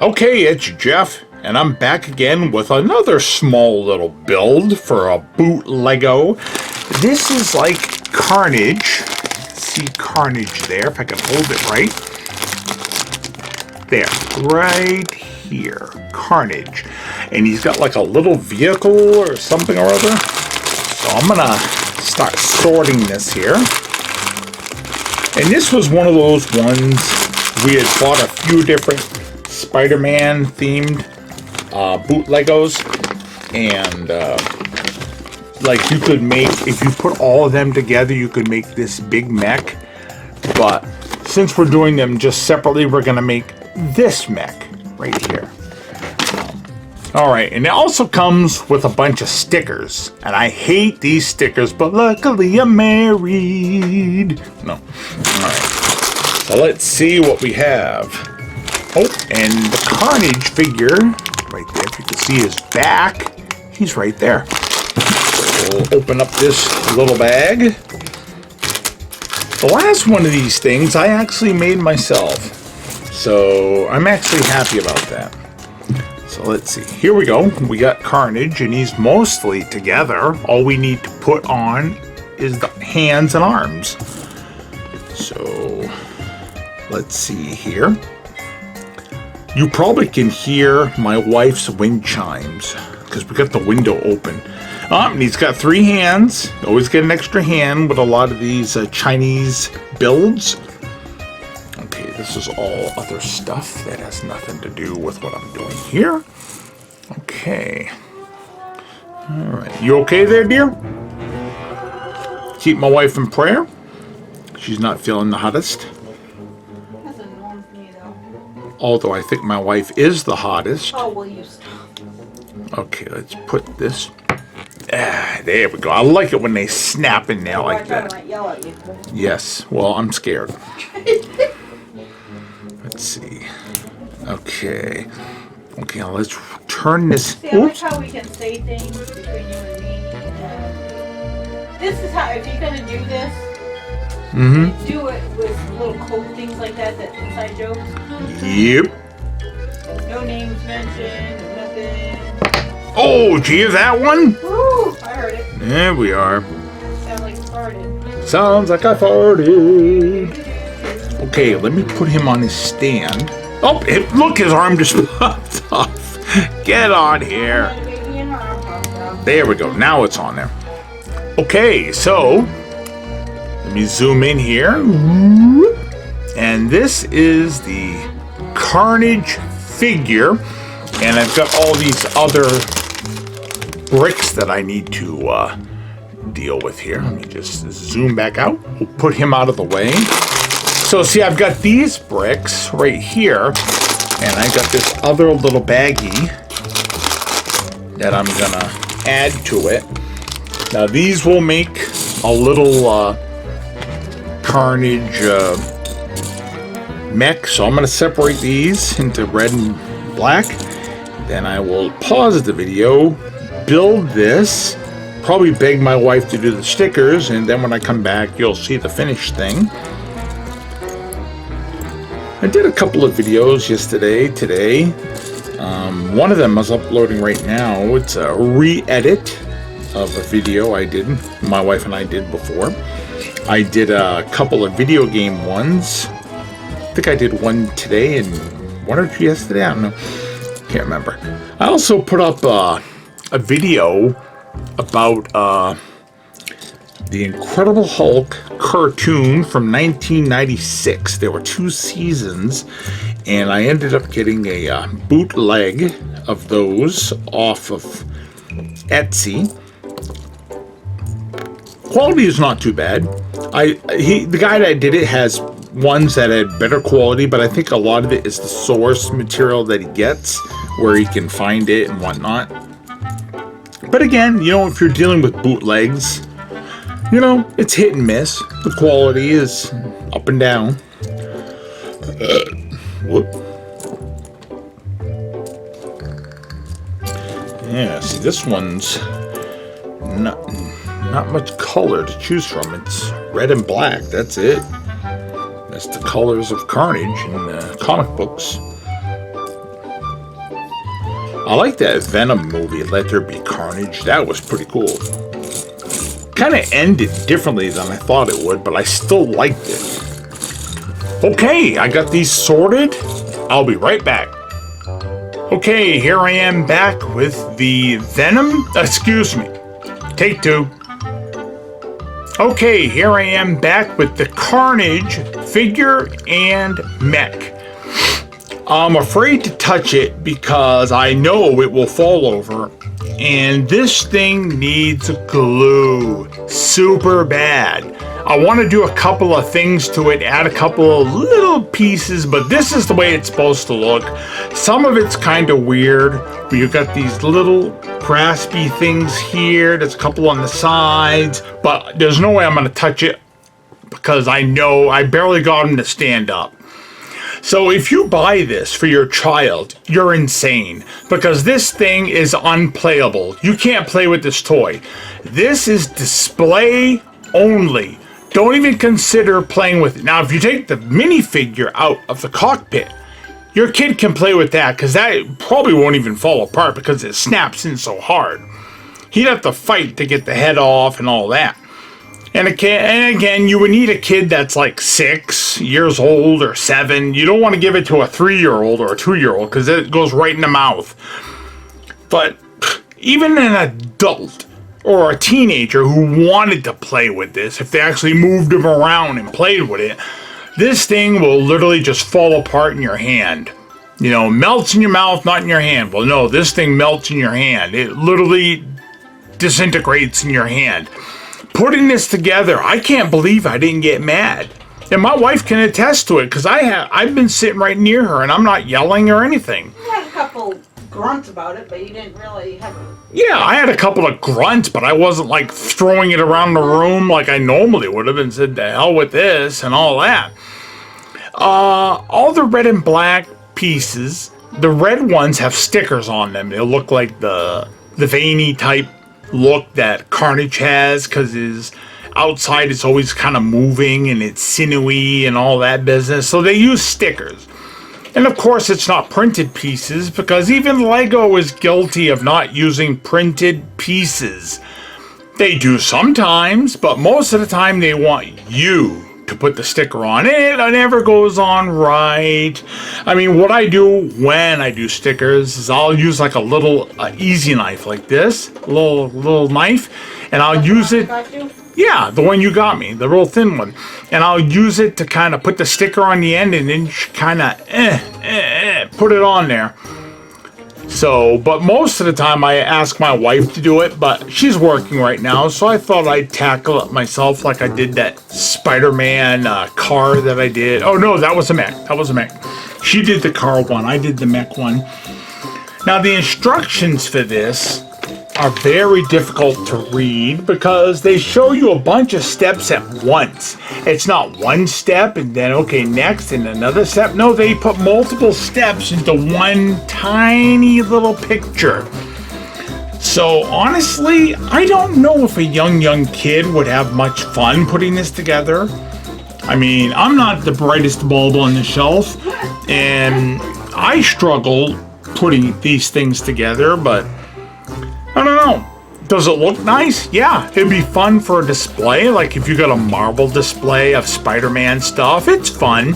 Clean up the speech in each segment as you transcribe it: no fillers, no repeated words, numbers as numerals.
Okay, it's Jeff, and I'm back again with another small little build for a BootLego. This is like Carnage. See Carnage there, if I can hold it right. There, right here, Carnage. And he's got like a little vehicle or something or other. So I'm gonna start sorting this here. And this was one of those ones we had bought a few different Spider-Man themed BootLegos, and like you could make, if you put all of them together, you could make this big mech. But since we're doing them just separately, we're gonna make this mech right here. Alright, and it also comes with a bunch of stickers. And I hate these stickers, but luckily I'm married. No. Alright. So let's see what we have. Oh, and the Carnage figure, right there, if you can see his back, he's right there. So we'll open up this little bag. The last one of these things I actually made myself. So I'm actually happy about that. So let's see. Here we go. We got Carnage, and he's mostly together. All we need to put on is the hands and arms. So let's see here. You probably can hear my wife's wind chimes because we got the window open. And he's got 3 hands. Always get an extra hand with a lot of these Chinese builds. Okay, this is all other stuff that has nothing to do with what I'm doing here. Okay. All right. You okay there, dear? Keep my wife in prayer. She's not feeling the hottest. Although I think my wife is the hottest. Oh, will you stop? Okay, let's put this. There we go. I like it when they snap in there like that. I might yell at you. Yes. Well, I'm scared. Let's see. Okay. Okay, now let's turn this. See, I like how we can say things between you and me. This is how, if you're going to do this, do it with little code things like that, that inside jokes. Yep. No names mentioned, nothing. Oh, do you hear that one? Woo, I heard it. There we are. Sounds like it farted. Sounds like I farted. Okay, let me put him on his stand. Oh, look, his arm just popped off. Get on here. There we go. Now it's on there. Okay, so let me zoom in here. And this is the Carnage figure. And I've got all these other bricks that I need to deal with here. Let me just zoom back out. We'll put him out of the way. So see, I've got these bricks right here. And I got this other little baggie that I'm going to add to it. Now these will make a little Carnage mech, so I'm going to separate these into red and black. Then I will pause the video, build this, probably beg my wife to do the stickers, and then when I come back you'll see the finished thing. I did a couple of videos today. One of them is uploading right now. It's a re-edit of a video I did, my wife and I did before. I did a couple of video game ones. I think I did one today and one or two yesterday. I don't know. Can't remember. I also put up a video about the Incredible Hulk cartoon from 1996. There were 2 seasons, and I ended up getting a bootleg of those off of Etsy. Quality is not too bad. The guy that did it has ones that had better quality, but I think a lot of it is the source material that he gets, where he can find it and whatnot. But again, you know, if you're dealing with bootlegs, you know, it's hit and miss. The quality is up and down. Whoop. Yeah, see, this one's not much color to choose from. It's red and black. That's it. That's the colors of Carnage in the comic books. I like that Venom movie, Let There Be Carnage. That was pretty cool. Kind of ended differently than I thought it would, but I still liked it. Okay, I got these sorted. I'll be right back. Okay, here I am back with the Venom. Excuse me. Take two. Okay, here I am back with the Carnage figure and mech. I'm afraid to touch it because I know it will fall over. And this thing needs glue super bad. I want to do a couple of things to it, add a couple of little pieces, but this is the way it's supposed to look. Some of it's kind of weird, where you've got these little graspy things here. There's a couple on the sides, but there's no way I'm going to touch it because I know I barely got him to stand up. So if you buy this for your child, you're insane because this thing is unplayable. You can't play with this toy. This is display only. Don't even consider playing with it. Now, if you take the minifigure out of the cockpit, your kid can play with that because that probably won't even fall apart because it snaps in so hard. He'd have to fight to get the head off and all that. And again, you would need a kid that's like 6 years old or 7. You don't want to give it to a 3-year-old or a 2-year-old because it goes right in the mouth. But even an adult or a teenager who wanted to play with this, if they actually moved him around and played with it, this thing will literally just fall apart in your hand. You know, melts in your mouth, not in your hand. Well, no, this thing melts in your hand. It literally disintegrates in your hand. Putting this together, I can't believe I didn't get mad. And my wife can attest to it because I've been sitting right near her and I'm not yelling or anything. You had a couple grunts about it, but you didn't really have a... Yeah, I had a couple of grunts, but I wasn't like throwing it around the room like I normally would have and said, the hell with this and all that. All the red and black pieces, the red ones have stickers on them. They look like the veiny type look that Carnage has because his outside is always kind of moving and it's sinewy and all that business. So they use stickers. And of course it's not printed pieces because even Lego is guilty of not using printed pieces. They do sometimes, but most of the time they want you to put the sticker on. It never goes on right. I mean, what I do when I do stickers is I'll use like a little easy knife like this, a little knife, and I'll use it. Yeah, the one you got me, the real thin one. And I'll use it to kind of put the sticker on the end and then kind of put it on there. So, but most of the time I ask my wife to do it, but she's working right now, so I thought I'd tackle it myself like I did that Spider-Man car that I did. Oh no, that was a mech. That was a mech. She did the car one, I did the mech one. Now the instructions for this are very difficult to read because they show you a bunch of steps at once. It's not one step and then okay next and another step. No, they put multiple steps into one tiny little picture. So honestly, I don't know if a young kid would have much fun putting this together. I mean, I'm not the brightest bulb on the shelf and I struggle putting these things together, but I don't know. Does it look nice? Yeah, it'd be fun for a display. Like if you got a Marvel display of Spider-Man stuff, it's fun.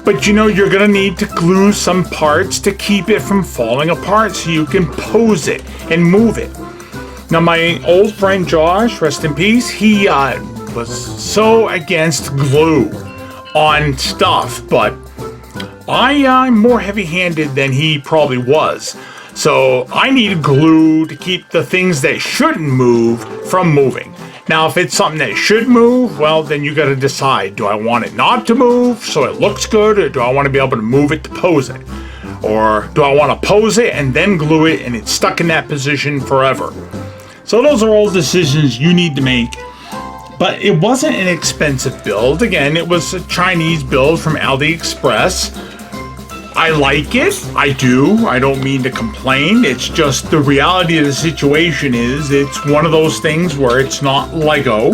But you know, you're gonna need to glue some parts to keep it from falling apart so you can pose it and move it. Now my old friend Josh, rest in peace, he was so against glue on stuff, but I'm more heavy-handed than he probably was. So I need glue to keep the things that shouldn't move from moving. Now, if it's something that should move, well, then you got to decide, do I want it not to move so it looks good, or do I want to be able to move it to pose it? Or do I want to pose it and then glue it and it's stuck in that position forever? So those are all decisions you need to make. But it wasn't an expensive build. Again, it was a Chinese build from AliExpress. I like it. I do. I don't mean to complain. It's just the reality of the situation is it's one of those things where it's not Lego.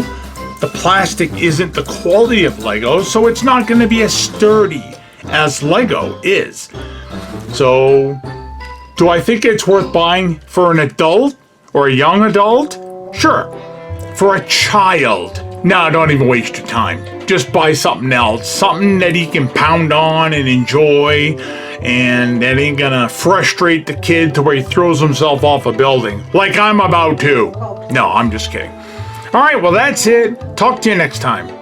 The plastic isn't the quality of Lego, so it's not going to be as sturdy as Lego is. So Do I think it's worth buying for an adult or a young adult? Sure. For a child, no, don't even waste your time. Just buy something else, something that he can pound on and enjoy, and that ain't gonna frustrate the kid to where he throws himself off a building, like I'm about to. No, I'm just kidding. All right, well, that's it. Talk to you next time.